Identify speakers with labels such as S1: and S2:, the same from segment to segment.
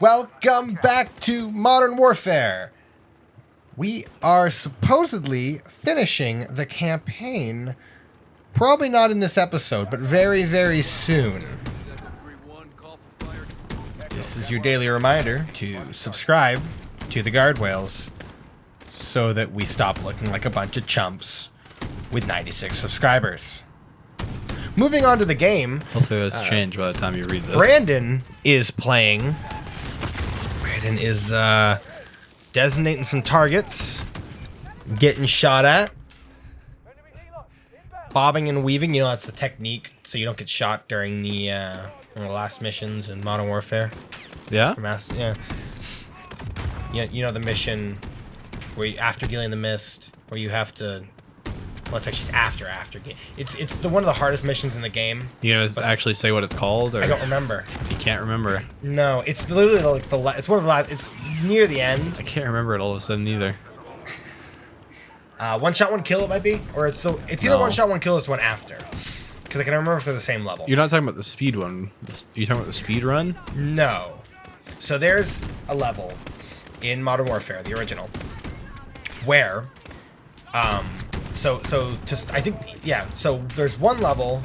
S1: Welcome back to Modern Warfare. We are supposedly finishing the campaign, probably not in this episode, but very, very soon. This is your daily reminder to subscribe to the Guardrails so that we stop looking like a bunch of chumps with 96 subscribers. Moving on to the game.
S2: Hopefully that's changed by the time you read this.
S1: Brandon is playing. Brandon is designating some targets, getting shot at, bobbing and weaving. You know, that's the technique so you don't get shot during the last missions in Modern Warfare.
S2: Yeah?
S1: Yeah. You know the mission where you, after dealing the mist, where you have to... Well, it's actually after. It's the one of the hardest missions in the game.
S2: You gonna actually say what it's called? Or
S1: I don't remember.
S2: You can't remember?
S1: No, it's literally like it's one of the last. It's near the end.
S2: I can't remember it all of a sudden either.
S1: One shot, one kill. It might be, or it's either one shot, one kill. Or it's one after. Because I can remember if they're the same level.
S2: You're not talking about the speed one. You talking about the speed run?
S1: No. So there's a level in Modern Warfare, the original, where, So there's one level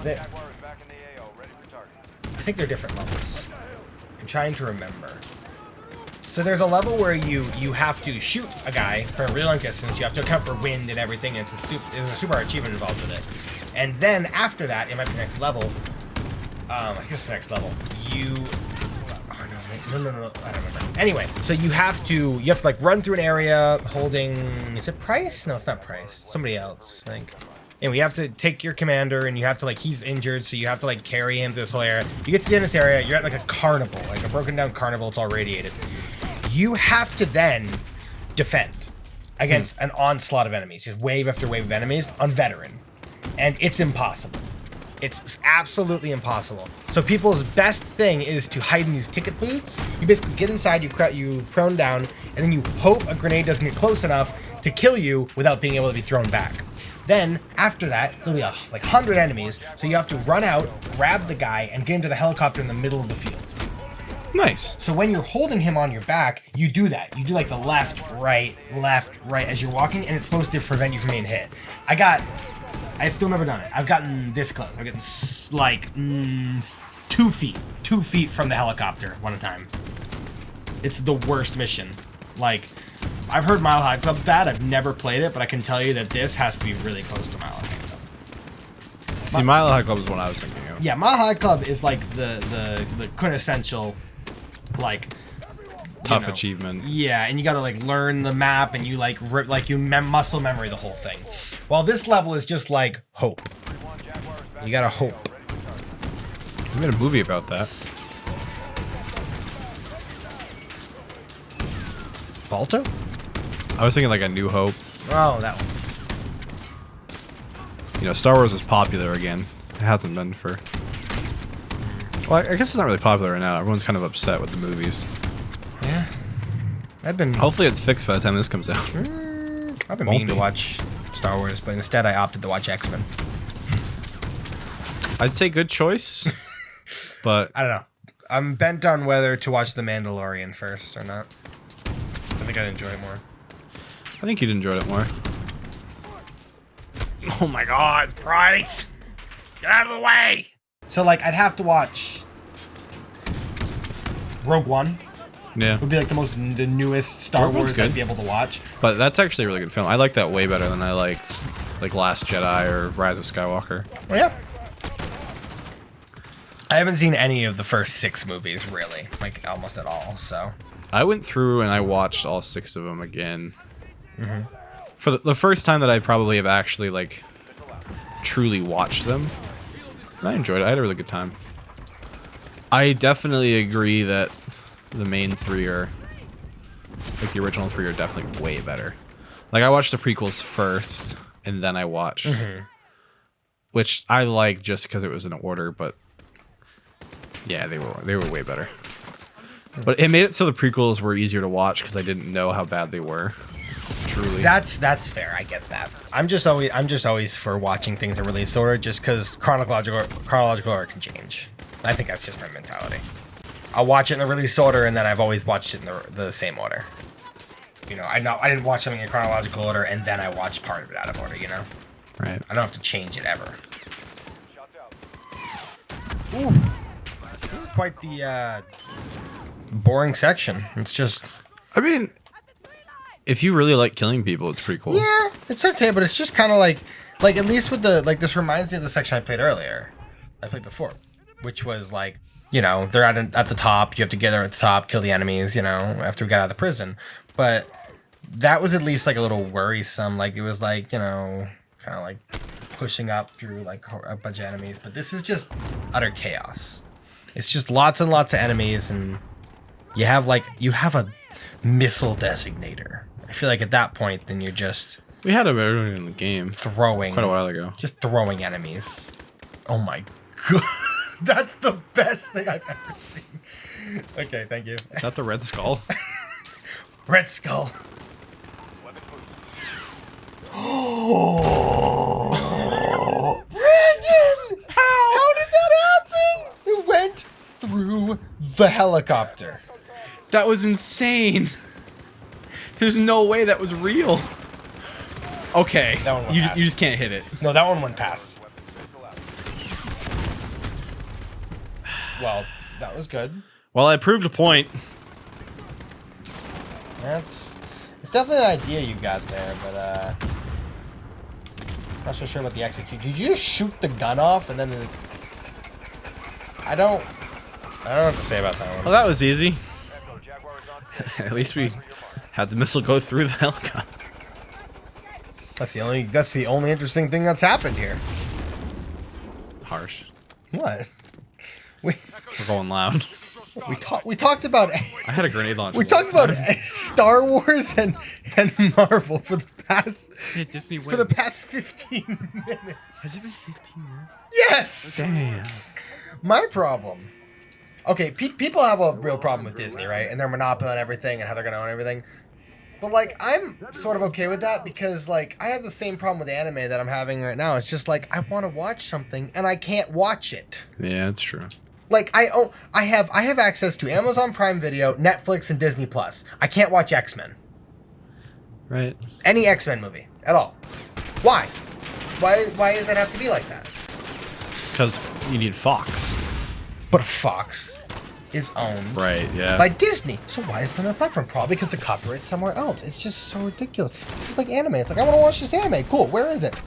S1: that I think they're different levels. I'm trying to remember. So there's a level where you have to shoot a guy for a really long distance. You have to account for wind and everything. And there's a super achievement involved with it. And then after that, it might be the next level. I guess it's the next level. No, I don't remember. Anyway, so you have to like run through an area holding, is it Price? No, it's not Price. Somebody else, I think. And we have to take your commander and you have to he's injured, so you have to carry him through this whole area. You get to the end of this area, you're at a carnival, a broken down carnival, it's all radiated. You have to then defend against an onslaught of enemies, just wave after wave of enemies on veteran. And it's impossible. It's absolutely impossible. So people's best thing is to hide in these ticket booths. You basically get inside, you prone down, and then you hope a grenade doesn't get close enough to kill you without being able to be thrown back. Then, after that, there'll be 100 enemies, so you have to run out, grab the guy, and get into the helicopter in the middle of the field.
S2: Nice.
S1: So when you're holding him on your back, you do that. You do the left, right as you're walking, and it's supposed to prevent you from being hit. I've still never done it. I've gotten this close. I've gotten 2 feet from the helicopter one time. It's the worst mission. I've heard Mile High Club's bad. I've never played it, but I can tell you that this has to be really close to Mile High Club.
S2: See, Mile High Club is what I was thinking of.
S1: Yeah, Mile High Club is the quintessential
S2: tough achievement.
S1: Yeah, and you gotta learn the map, and you muscle memory the whole thing. While this level is just hope. You gotta hope.
S2: You made a movie about that.
S1: Balto?
S2: I was thinking A New Hope.
S1: Oh, that one.
S2: You know, Star Wars is popular again. It hasn't been for... Well, I guess it's not really popular right now. Everyone's kind of upset with the movies.
S1: Yeah.
S2: Hopefully it's fixed by the time this comes out.
S1: I've been meaning to watch Star Wars, but instead I opted to watch X-Men.
S2: I'd say good choice, but...
S1: I don't know. I'm bent on whether to watch The Mandalorian first or not. I think I'd enjoy it more.
S2: I think you'd enjoy it more.
S1: Oh my god, Price! Get out of the way! So, I'd have to watch Rogue One.
S2: Yeah.
S1: Would be the newest Star Wars I'd be able to watch.
S2: But that's actually a really good film. I like that way better than I liked Last Jedi or Rise of Skywalker.
S1: Oh, yeah. I haven't seen any of the first 6 movies, really. Almost at all, so.
S2: I went through and I watched all 6 of them again. For the first time that I probably have actually, truly watched them. And I enjoyed it. I had a really good time. I definitely agree that the main 3 are... the original 3 are definitely way better. I watched the prequels first, and then I watched... Which I like just because it was in order, but... Yeah, they were way better. But it made it so the prequels were easier to watch because I didn't know how bad they were. Truly.
S1: That's fair. I get that. I'm just always for watching things in release order, just because chronological order can change. I think that's just my mentality. I'll watch it in the release order, and then I've always watched it in the same order. You know, I didn't watch something in chronological order, and then I watched part of it out of order, you know?
S2: Right.
S1: I don't have to change it ever. Ooh. This is quite the boring section. It's just...
S2: I mean, if you really like killing people, it's pretty cool.
S1: Yeah, it's okay, but it's just kind of like at least with the, like, this reminds me of the section I played earlier. I played before, which was like, you know, they're at the top. You have to get there at the top, kill the enemies, you know, after we got out of the prison. But that was at least like a little worrisome. Like, it was like, you know, kind of like pushing up through like a bunch of enemies. But this is just utter chaos. It's just lots and lots of enemies, and you have a missile designator. I feel like at that point, then you're just...
S2: We had him earlier in the game.
S1: Throwing.
S2: Quite a while ago.
S1: Just throwing enemies. Oh my god. That's the best thing I've ever seen. Okay, thank you.
S2: Is that the Red Skull?
S1: Red Skull. Brandon! How did that happen? It went through the helicopter.
S2: That was insane. There's no way that was real. Okay,
S1: That one went
S2: you
S1: past.
S2: just can't hit it.
S1: No, that one went past. Well, that was good.
S2: Well, I proved a point.
S1: It's definitely an idea you got there, but not so sure about the execute. Did you just shoot the gun off and then I don't know what to say about that one.
S2: Well, that was easy. At least we had the missile go through the helicopter.
S1: That's the only interesting thing that's happened here.
S2: Harsh.
S1: What?
S2: We're going loud.
S1: We talked about
S2: I had a grenade launcher.
S1: we talked about Star Wars and Marvel for the past
S2: Hey, Disney wins.
S1: for the past 15 minutes.
S2: Has it been 15 minutes?
S1: Yes.
S2: Damn.
S1: My problem. Okay, people have a real problem with Disney, right? And their monopoly on everything and how they're gonna own everything. But like, I'm sort of okay with that because like I have the same problem with anime that I'm having right now. It's just like I want to watch something and I can't watch it.
S2: Yeah, that's true.
S1: Like I have access to Amazon Prime Video, Netflix, and Disney Plus. I can't watch X-Men.
S2: Right.
S1: Any X-Men movie at all. Why? Why does that have to be like that?
S2: Because you need Fox.
S1: But Fox is owned
S2: Right, yeah.
S1: by Disney. So why is it on their platform? Probably because the copyright's somewhere else. It's just so ridiculous. It's just like anime. It's like, I want to watch this anime. Cool. Where is it?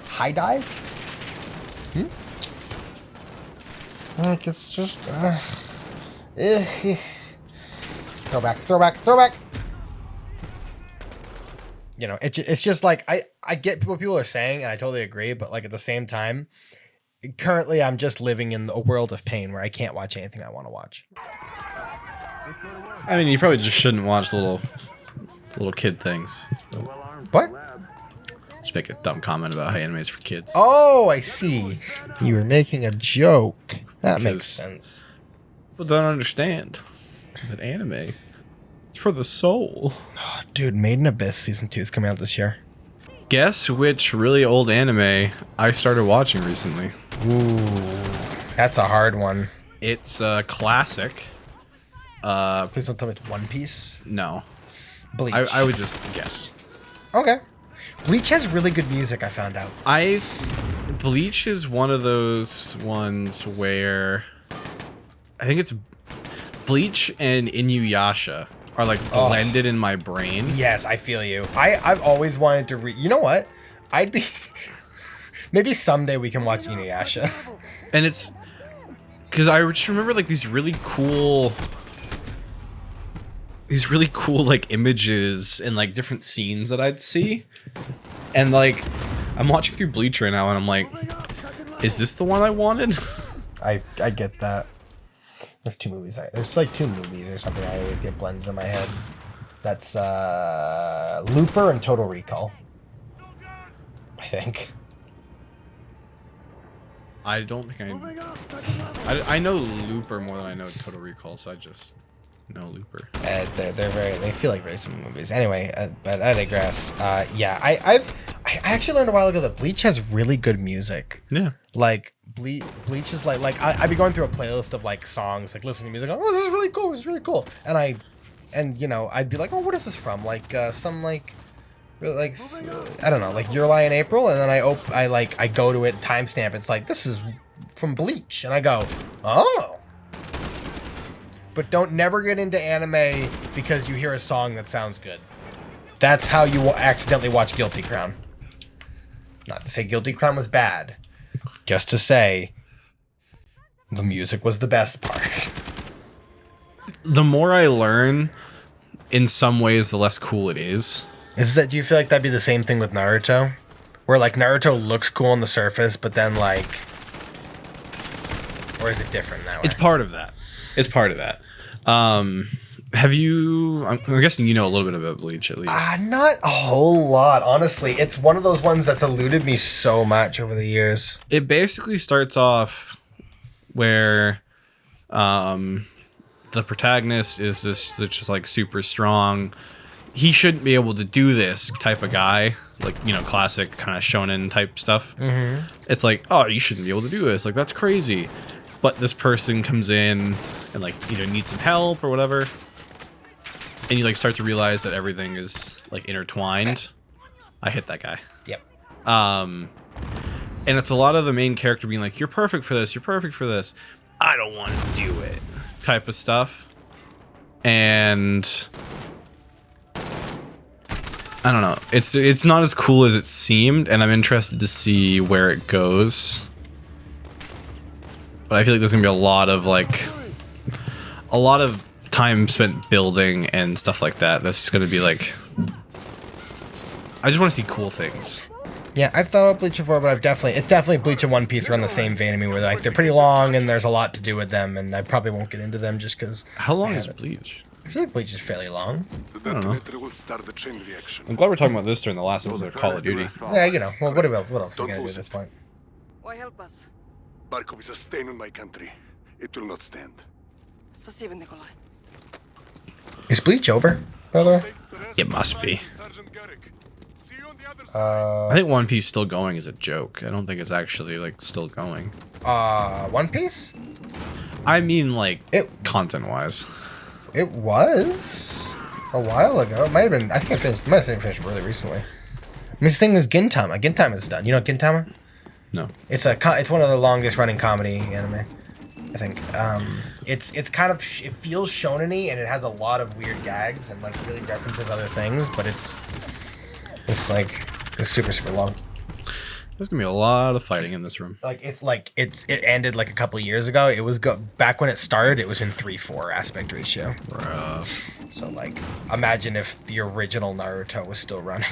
S1: High Dive? Like, it's just... Throwback. You know, it's just like, I get what people are saying, and I totally agree, but like at the same time, currently I'm just living in a world of pain where I can't watch anything I want to watch.
S2: I mean, you probably just shouldn't watch little kid things.
S1: What?
S2: Just make a dumb comment about how anime is for kids.
S1: Oh, I see. You were making a joke. That makes
S2: Because-
S1: sense.
S2: People don't understand that anime is for the soul.
S1: Oh, dude, Made in Abyss Season 2 is coming out this year.
S2: Guess which really old anime I started watching recently?
S1: Ooh, that's a hard one.
S2: It's a classic.
S1: Please don't tell me it's One Piece.
S2: No.
S1: Bleach.
S2: I would just guess.
S1: Okay. Bleach has really good music, I found out.
S2: Bleach is one of those ones where I think it's Bleach and Inuyasha are like blended in my brain.
S1: Yes, I feel you. I've always wanted to read. You know what? I'd be... Maybe someday we can watch Inuyasha.
S2: And it's... Because I just remember like these really cool like images and like different scenes that I'd see. And like, I'm watching through Bleach right now and I'm like, is this the one I wanted?
S1: I get that. There's two movies. There's like two movies or something I always get blended in my head. That's Looper and Total Recall. I think.
S2: I don't think I know Looper more than I know Total Recall, so I just know Looper.
S1: They feel like very similar movies. Anyway, but I digress. Yeah, I I actually learned a while ago that Bleach has really good music.
S2: Yeah.
S1: Like Bleach is like I'd be going through a playlist of like songs, like listening to music. Oh, this is really cool. This is really cool. And I'd be like, oh, what is this from? Like some like really like I don't know, like Your Lie in April. And then I go to it, timestamp. It's like, this is from Bleach, and I go, oh. But don't never get into anime because you hear a song that sounds good. That's how you will accidentally watch Guilty Crown. Not to say Guilty Crown was bad, just to say the music was the best part.
S2: The more I learn, in some ways, the less cool it is.
S1: Do you feel like that'd be the same thing with Naruto? Where like Naruto looks cool on the surface, but then like, or is it different that way?
S2: It's part of that. It's part of that. Have you? I'm guessing you know a little bit about Bleach at least.
S1: Not a whole lot, honestly. It's one of those ones that's eluded me so much over the years.
S2: It basically starts off where, the protagonist is this just like super strong. He shouldn't be able to do this type of guy, like, you know, classic kind of shonen type stuff. Mm-hmm. It's like, oh, you shouldn't be able to do this. Like, that's crazy. But this person comes in and like either needs some help or whatever, and you like start to realize that everything is like intertwined. I hit that guy.
S1: Yep.
S2: And it's a lot of the main character being like, "You're perfect for this. You're perfect for this. I don't want to do it," type of stuff. And I don't know. It's not as cool as it seemed, and I'm interested to see where it goes. But I feel like there's gonna be a lot of time spent building and stuff like that. That's just gonna be like, I just want to see cool things.
S1: Yeah, I've thought of Bleach before, but it's definitely Bleach and One Piece are on the same vein of me, where like they're pretty long and there's a lot to do with them, and I probably won't get into them just because.
S2: How long is Bleach?
S1: I feel like Bleach is fairly long.
S2: I don't know. I'm glad we're talking about this during the last episode of Call of Duty.
S1: Yeah, you know. Well, what else are we gonna do at this point?
S3: Why help us?
S4: Barkov is a stain on my country. It will not stand.
S3: Спасибо, Nikolai.
S1: Is Bleach over, by the way?
S2: It must be. I think One Piece still going is a joke. I don't think it's actually like still going.
S1: One Piece?
S2: I mean, like, content-wise.
S1: It was a while ago. It might have been. I think it might have finished really recently. I mean, this thing is Gintama. Gintama is done. You know Gintama?
S2: No.
S1: It's one of the longest running comedy anime, I think. It's kind of, it feels shonen-y, and it has a lot of weird gags and like really references other things, but it's super, super long.
S2: There's gonna be a lot of fighting in this room.
S1: It ended like a couple years ago. It was back when it started, it was in 3:4 aspect ratio.
S2: Rough.
S1: So like, imagine if the original Naruto was still running.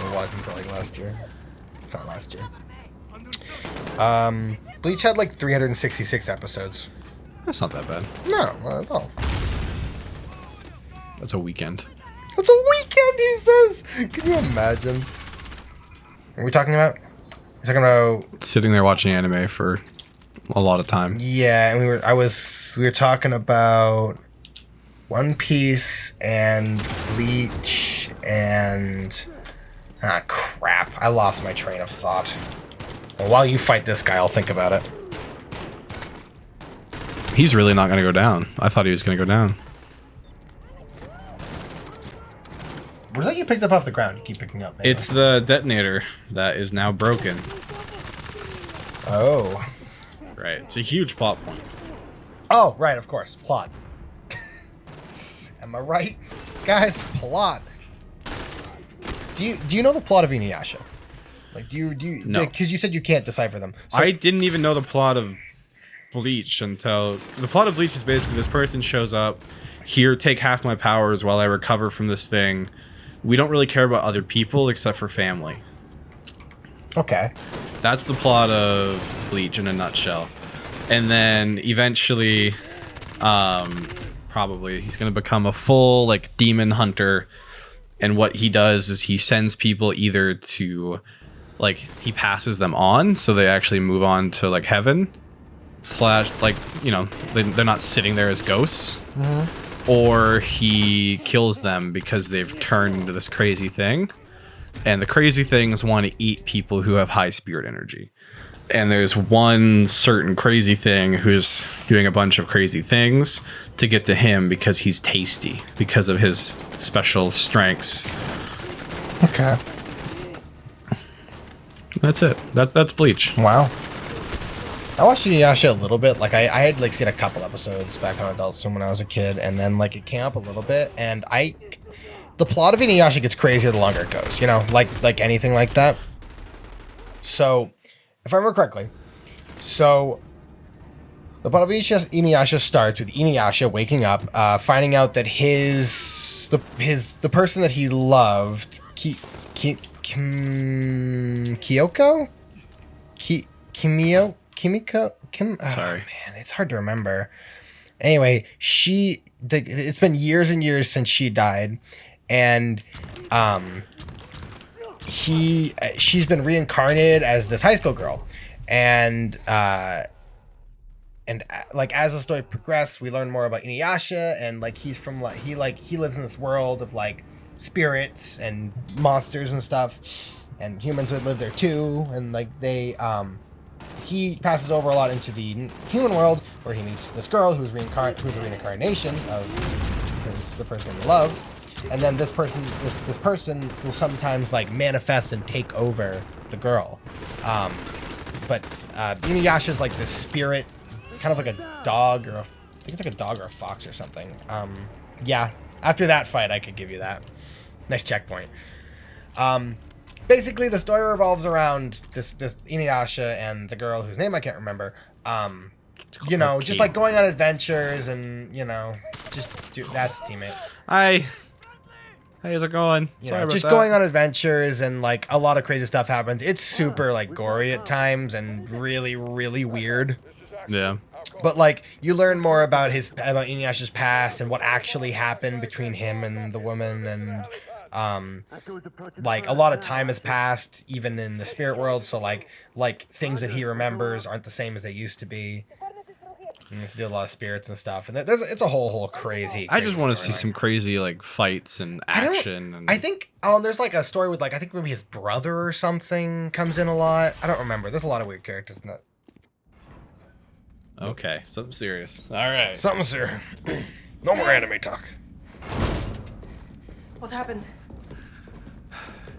S1: It was until like last year. Not last year. Bleach had like 366 episodes.
S2: That's not that bad.
S1: No, not at all.
S2: That's a weekend.
S1: That's a weekend, he says! Can you imagine? What are we talking about? We're talking about
S2: sitting there watching anime for a lot of time.
S1: Yeah, and we were talking about One Piece and Bleach and crap. I lost my train of thought. Well, while you fight this guy, I'll think about it.
S2: He's really not gonna go down. I thought he was gonna go down.
S1: What is that you picked up off the ground? You keep picking up. Maybe.
S2: It's the detonator that is now broken.
S1: Oh.
S2: Right. It's a huge plot point.
S1: Oh, right, of course. Plot. Am I right? Guys, plot. Do you know the plot of Inuyasha? Like, do you
S2: No.
S1: Because you said you can't decipher them. So,
S2: I didn't even know the plot of Bleach until... The plot of Bleach is basically this person shows up, here, take half my powers while I recover from this thing. We don't really care about other people except for family.
S1: Okay.
S2: That's the plot of Bleach in a nutshell. And then eventually, probably, he's going to become a full, like, demon hunter. And what he does is he sends people either to, like, he passes them on, so they actually move on to, like, heaven. / like, you know, they're not sitting there as ghosts. Mm-hmm. or he kills them because they've turned into this crazy thing. And the crazy things want to eat people who have high spirit energy. And there's one certain crazy thing who's doing a bunch of crazy things to get to him because he's tasty, because of his special strengths.
S1: Okay.
S2: That's it. That's Bleach.
S1: Wow. I watched Inuyasha a little bit. Like I had like seen a couple episodes back on Adult Swim when I was a kid, and then like it came up a little bit, and the plot of Inuyasha gets crazier the longer it goes. You know, like anything like that. So, if I remember correctly, the plot of Inuyasha starts with Inuyasha waking up, finding out that the person that he loved,
S2: Sorry.
S1: Man, it's hard to remember. Anyway, it's been years and years since she died, and she's been reincarnated as this high school girl, and like as the story progresses, we learn more about Inuyasha, and like he's from like he lives in this world of like spirits and monsters and stuff, and humans would live there too, and like he passes over a lot into the human world where he meets this girl who's a reincarnation of the person he loved, and then this person will sometimes like manifest and take over the girl, but Inuyasha's like this spirit, kind of like a dog I think it's like a dog or a fox or something. Yeah, after that fight I could give you that. Nice checkpoint. Basically, the story revolves around this Inuyasha and the girl whose name I can't remember. Just like going on adventures and that's teammate.
S2: Hi. How's it going?
S1: Sorry about that. Going on adventures and like a lot of crazy stuff happens. It's super like gory at times and really, really weird.
S2: Yeah.
S1: But like you learn more about Inuyasha's past and what actually happened between him and the woman, and like a lot of time has passed even in the spirit world, so like things that he remembers aren't the same as they used to be. And it's a lot of spirits and stuff, and it's a whole crazy.
S2: I just want to see some crazy like fights and action.
S1: I think there's like a story with like I think maybe his brother or something comes in a lot. I don't remember. There's a lot of weird characters in that.
S2: Okay, something serious. All right.
S1: Something serious. No more anime talk.
S3: What happened?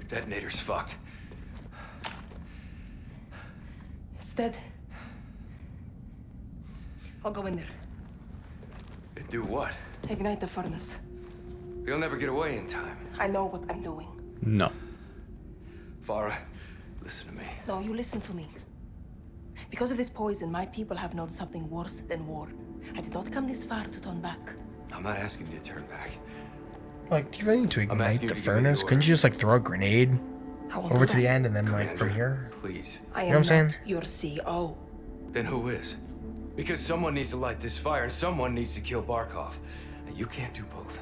S5: Detonator's fucked.
S3: It's dead. I'll go in there.
S5: And do what?
S3: Ignite the furnace.
S5: You'll never get away in time.
S3: I know what I'm doing.
S2: No.
S5: Farah, listen to me.
S3: No, you listen to me. Because of this poison, my people have known something worse than war. I did not come this far to turn back.
S5: I'm not asking you to turn back.
S1: Like, do you really need to ignite
S5: asking
S1: the
S5: you to give me
S1: furnace?
S5: the
S1: Couldn't you just like throw a grenade
S3: I won't
S1: over
S3: do
S1: to the
S3: that.
S1: end and then like from
S5: Commander,
S1: here?
S5: Please.
S3: I am
S1: You know what I'm
S3: not
S1: saying?
S3: your CO.
S5: Then who is? Because someone needs to light this fire and someone needs to kill Barkov. And you can't do both.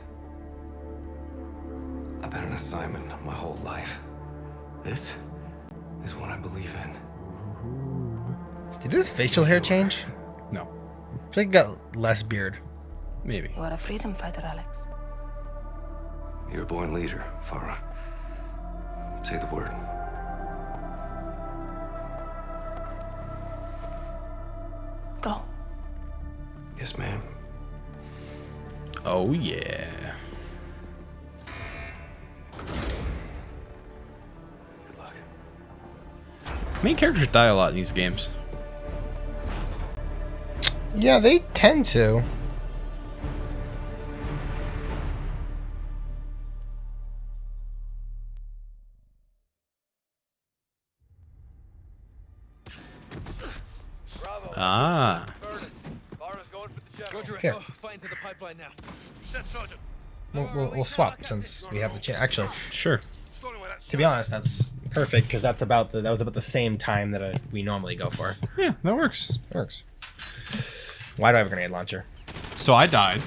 S5: I've been an assignment my whole life. This is what I believe in.
S1: Did his facial hair change?
S2: No.
S1: I feel like he got less beard.
S2: Maybe.
S3: You are a freedom fighter, Alex.
S5: You're a born leader, Farah. Say the word.
S3: Go.
S5: Yes, ma'am.
S2: Oh yeah.
S5: Good luck.
S2: Main characters die a lot in these games.
S1: Yeah, they tend to.
S2: Ah.
S1: Here.
S6: Find to the pipeline now.
S1: We'll swap since we have the chance. Actually,
S2: Sure.
S1: to be honest, that's perfect because that was about the same time that we normally go for.
S2: Yeah, that works.
S1: Works. Why do I have a grenade launcher?
S2: So I died.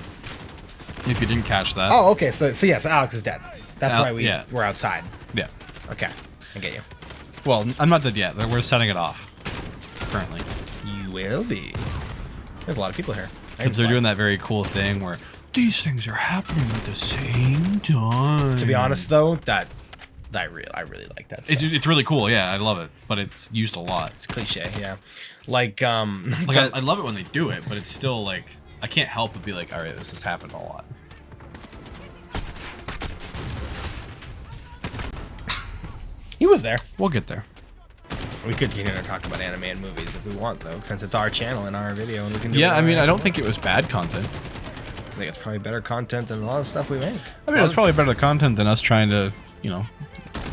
S2: If you didn't catch that.
S1: Oh, okay. So yes, Alex is dead. That's why
S2: yeah.
S1: we're outside.
S2: Yeah.
S1: Okay, I get you.
S2: Well, I'm not dead yet. We're setting it off. Currently.
S1: You will be. There's a lot of people here.
S2: Because they're doing that very cool thing where these things are happening at the same time.
S1: To be honest, though, I really like that stuff.
S2: It's really cool. Yeah, I love it, but it's used a lot.
S1: It's cliche, yeah. Like
S2: I love it when they do it, but it's still like I can't help but be like, all right, this has happened a lot.
S1: he was there.
S2: We'll get there.
S1: We could continue to talk about animated movies if we want, though, since it's our channel and our video, and we can do
S2: Yeah,
S1: whatever
S2: I mean, I don't
S1: want.
S2: think it was bad content.
S1: I think it's probably better content than a lot of stuff we make.
S2: I mean, it's probably better content than us trying to,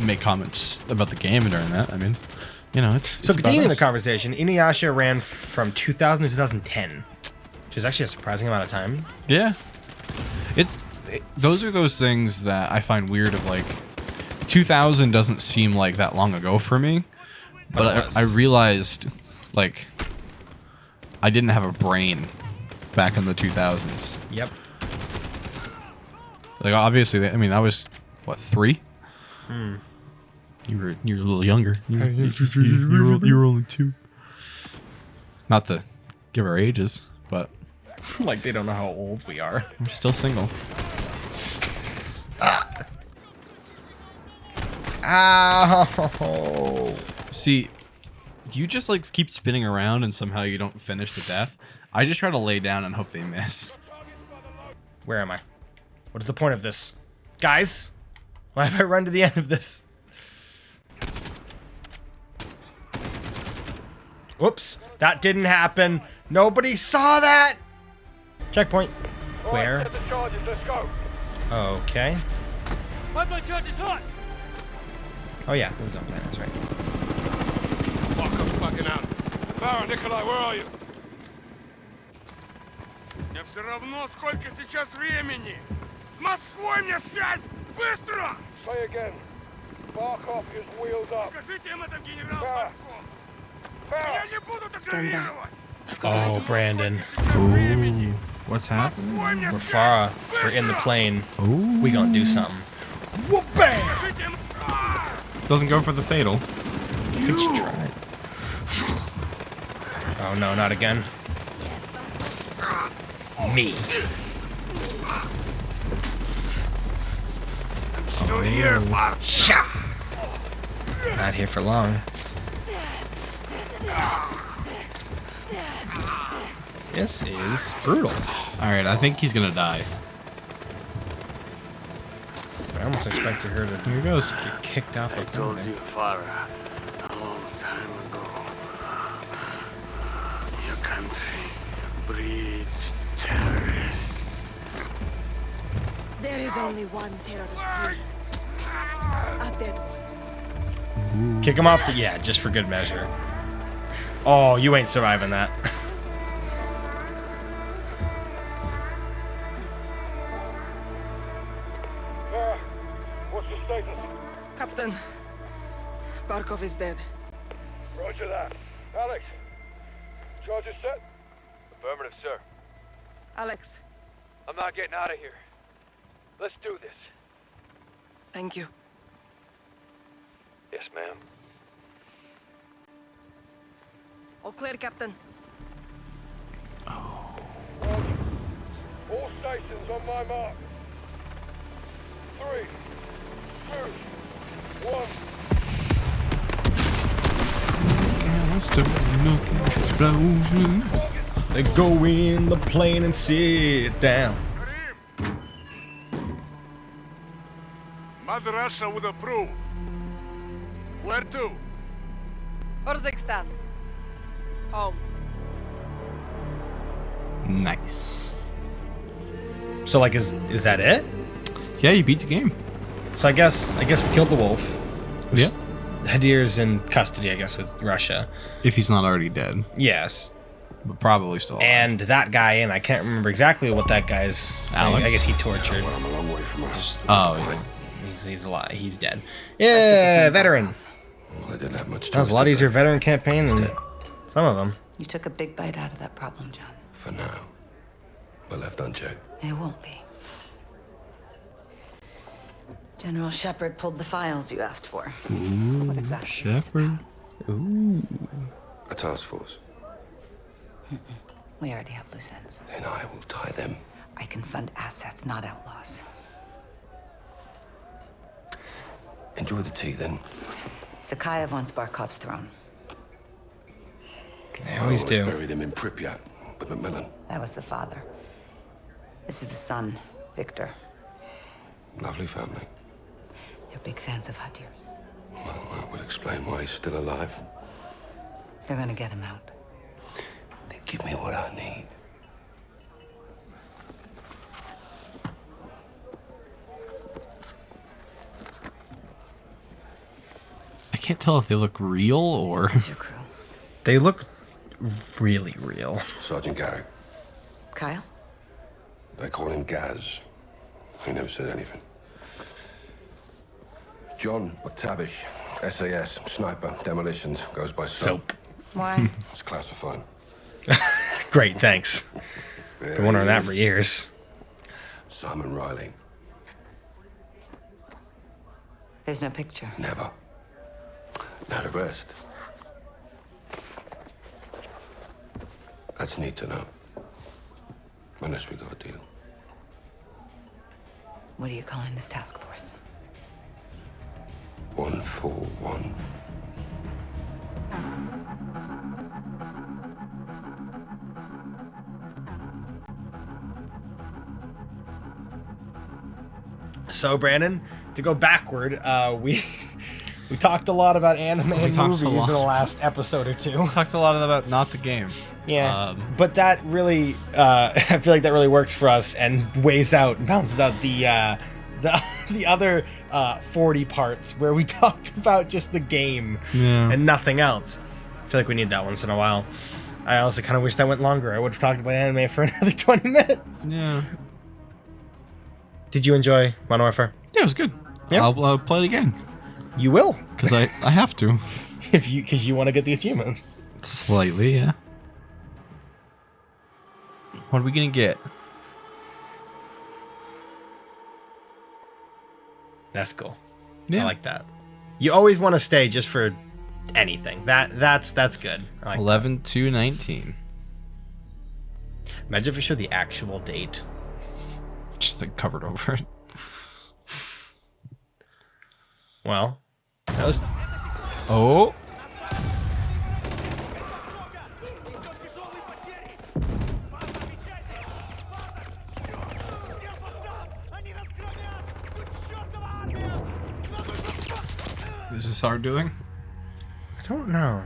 S2: make comments about the game during that. I mean, it's
S1: So
S2: about
S1: continuing the
S2: us.
S1: conversation, Inuyasha ran from 2000 to 2010, which is actually a surprising amount of time.
S2: Yeah. Those are those things that I find weird of, like, 2000 doesn't seem like that long ago for me,
S1: But it
S2: but
S1: was.
S2: I realized, like, I didn't have a brain back in the 2000s.
S1: Yep.
S2: Like, obviously, I was, what, 3? You were a little younger. You were only 2. Not to give our ages, but
S1: Like they don't know how old we are.
S2: we're still single.
S1: Ow!
S2: See, you just like keep spinning around and somehow you don't finish the death. I just try to lay down and hope they miss.
S1: Where am I? What is the point of this? Guys? Why have I run to the end of this? Whoops. That didn't happen. Nobody saw that! Checkpoint. Where?
S6: Set the charges, let's go.
S1: Okay.
S6: Pipeline charges hot.
S1: Oh yeah, this is on plan, that's right.
S4: Fuck, I'm fucking out. Farah, Nikolai, where are you? Мне все равно, сколько сейчас времени. С Москвой мне связь! Быстро!
S6: Say again. Barkov is wheeled up.
S4: Скажите им это, генерал Барков. Я не буду
S3: Stand by.
S4: токарировать.
S3: I've got eyes
S1: Oh,
S3: on
S1: Brandon.
S2: Ooh, what's happening?
S1: We're far. We're in the plane. We gonna do something. Whoop bang!
S4: Скажите им...
S2: Doesn't go for the fatal.
S1: Think you tried. Oh no, not again. Me.
S4: Still here, Bark.
S1: Not here for long. This is brutal.
S2: All right, I think he's gonna die.
S1: I almost expected her to
S2: Here he goes.
S1: get kicked off the
S4: Told
S1: building.
S4: you, Farah, a long time ago. Your country breeds terrorists.
S3: There is only one terrorist here. A dead one.
S1: Kick him off the... Yeah, just for good measure. Oh, you ain't surviving that.
S6: What's the status?
S3: Captain, Barkov is dead.
S6: Roger that. Alex, charges set? Affirmative, sir.
S3: Alex,
S6: I'm not getting out of here. Let's do this.
S3: thank you.
S6: Yes, ma'am.
S3: All clear, Captain.
S6: Roger. All stations on my mark. 3, 2, 1.
S2: Explosions.
S1: They go in the plane and sit down.
S4: Karim! Mother Russia would approve. Where to?
S3: Urzikstan. Home.
S2: Nice.
S1: So like, is that it?
S2: Yeah, you beat the game.
S1: So I guess we killed the wolf.
S2: Yeah.
S1: Hadir's in custody, I guess, with Russia.
S2: If he's not already dead,
S1: Yes.
S2: but probably still alive.
S1: And that guy in, I can't remember exactly what that guy's...
S2: Alex?
S1: I guess he tortured.
S2: Oh, yeah.
S1: He's alive. He's dead. Yeah, veteran.
S5: Well, I didn't have much
S1: That was a lot easier veteran campaign than some of them.
S3: You took a big bite out of that problem, John.
S5: For now. But left unchecked.
S3: It won't be. General Shepard pulled the files you asked for. What exactly is this
S2: Shepard.
S5: A task force.
S3: about? We already have loose ends.
S5: Then I will tie them.
S7: I can fund assets, not outlaws.
S8: Enjoy the tea, then.
S7: Zakhaev wants Barkov's throne.
S1: They always do.
S8: Buried him in Pripyat with Macmillan.
S7: That was the father. This is the son, Victor.
S8: Lovely family.
S7: They're big fans of Hadir's.
S8: Well, that would explain why he's still alive.
S7: They're gonna get him out.
S8: Then give me what I need.
S2: I can't tell if they look real or...
S7: Who's your crew?
S1: They look really real.
S8: Sergeant Garrick.
S7: Kyle?
S8: They call him Gaz. He never said anything. John McTavish, SAS, sniper, demolitions, goes by Soap.
S7: Why?
S8: It's classified.
S1: Great, thanks. Been wondering that for years.
S8: Simon Riley.
S7: There's no picture.
S8: Never. Now the rest. That's neat to know. Unless we got a deal.
S7: What are you calling this task force?
S8: 141.
S1: So, Brandon, to go backward, we talked a lot about anime and movies in the last episode or two.
S2: Talked a lot about not the game.
S1: Yeah, but that really, I feel like that really works for us and weighs out and balances out the other 40 parts where we talked about just the game and nothing else. I feel like we need that once in a while. I also kind of wish that went longer. I would have talked about anime for another 20 minutes.
S2: Yeah.
S1: Did you enjoy Modern Warfare?
S2: Yeah, it was good.
S1: Yeah.
S2: I'll play it again.
S1: You will,
S2: Because I have to.
S1: because you want to get the achievements.
S2: Slightly, yeah. What are we going to get?
S1: That's cool.
S2: Yeah.
S1: I like that. You always want to stay just for anything. That's good. I like
S2: 11/2/19.
S1: Imagine if we showed the actual date.
S2: Just like covered over it.
S1: Well, that was.
S2: Oh. Is this our doing?
S1: I don't know.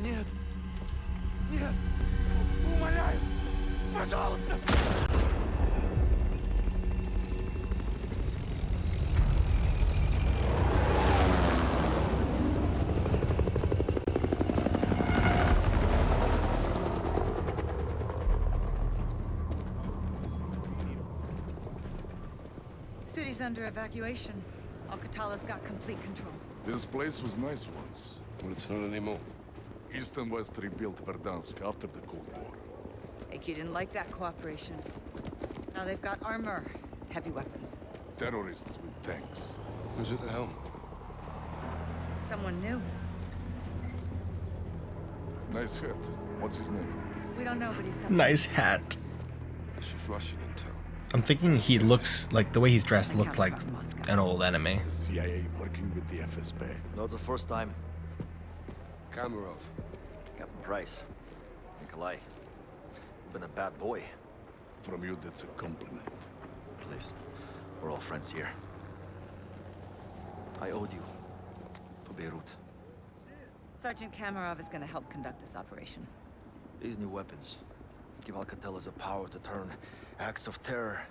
S4: Нет. Нет. Умоляю. Пожалуйста.
S9: City's under evacuation. Al-Qatala's got complete control.
S6: This place was nice once.
S8: Well, it's not anymore.
S6: East and West rebuilt Verdansk after the Cold War.
S9: AQ didn't like that cooperation. Now they've got armor, heavy weapons.
S6: Terrorists with tanks.
S8: Who's at the helm?
S9: Someone new.
S6: Nice hat. What's his name?
S9: We don't know, but he's got
S1: Nice hat.
S8: This is Russian intel.
S1: I'm thinking he looks like the way he's dressed looks like an old enemy.
S6: The CIA working with the FSB.
S10: Not the first time.
S8: Kamarov.
S10: Captain Price. Nikolai. Been a bad boy.
S6: From you, that's a compliment.
S10: Please. We're all friends here. I owed you. For Beirut.
S9: Sergeant Kamarov is going to help conduct this operation.
S10: These new weapons give Alcatelas the power to turn acts of terror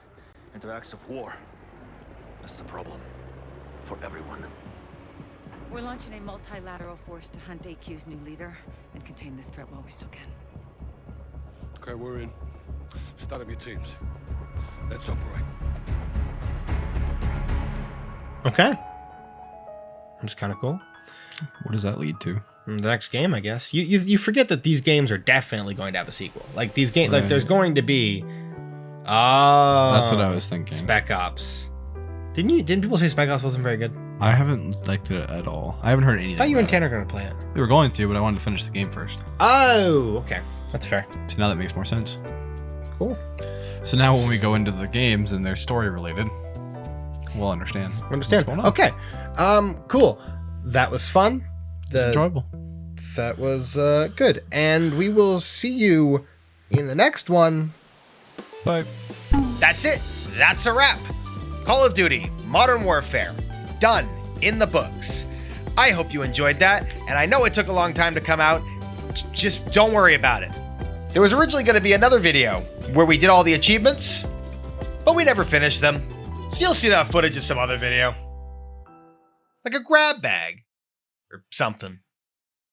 S10: into acts of war. That's the problem. For everyone.
S9: We're launching a multilateral force to hunt AQ's new leader and contain this threat while we still can.
S8: Okay, we're in. Start up your teams. Let's operate.
S1: Okay. That's kind of cool.
S2: What does that lead to?
S1: The next game, I guess. You forget that these games are definitely going to have a sequel. Like these games, like there's going to be. Oh,
S2: That's what I was thinking.
S1: Spec Ops. Didn't people say Spec Ops wasn't very good?
S2: I haven't liked it at all. I haven't heard anything.
S1: I thought you and
S2: about it.
S1: Tanner are gonna play it.
S2: We were going to, but I wanted to finish the game first.
S1: Oh, okay. That's fair.
S2: So now that makes more sense.
S1: Cool.
S2: So now when we go into the games and they're story related, we'll understand.
S1: Understand.
S2: What's going on.
S1: Okay. Cool. That was fun.
S2: It's enjoyable.
S1: That was good. And we will see you in the next one.
S2: Bye.
S1: That's it. That's a wrap. Call of Duty Modern Warfare. Done. In the books. I hope you enjoyed that, and I know it took a long time to come out. Just don't worry about it. There was originally going to be another video where we did all the achievements, but we never finished them. So you'll see that footage in some other video. Like a grab bag or something.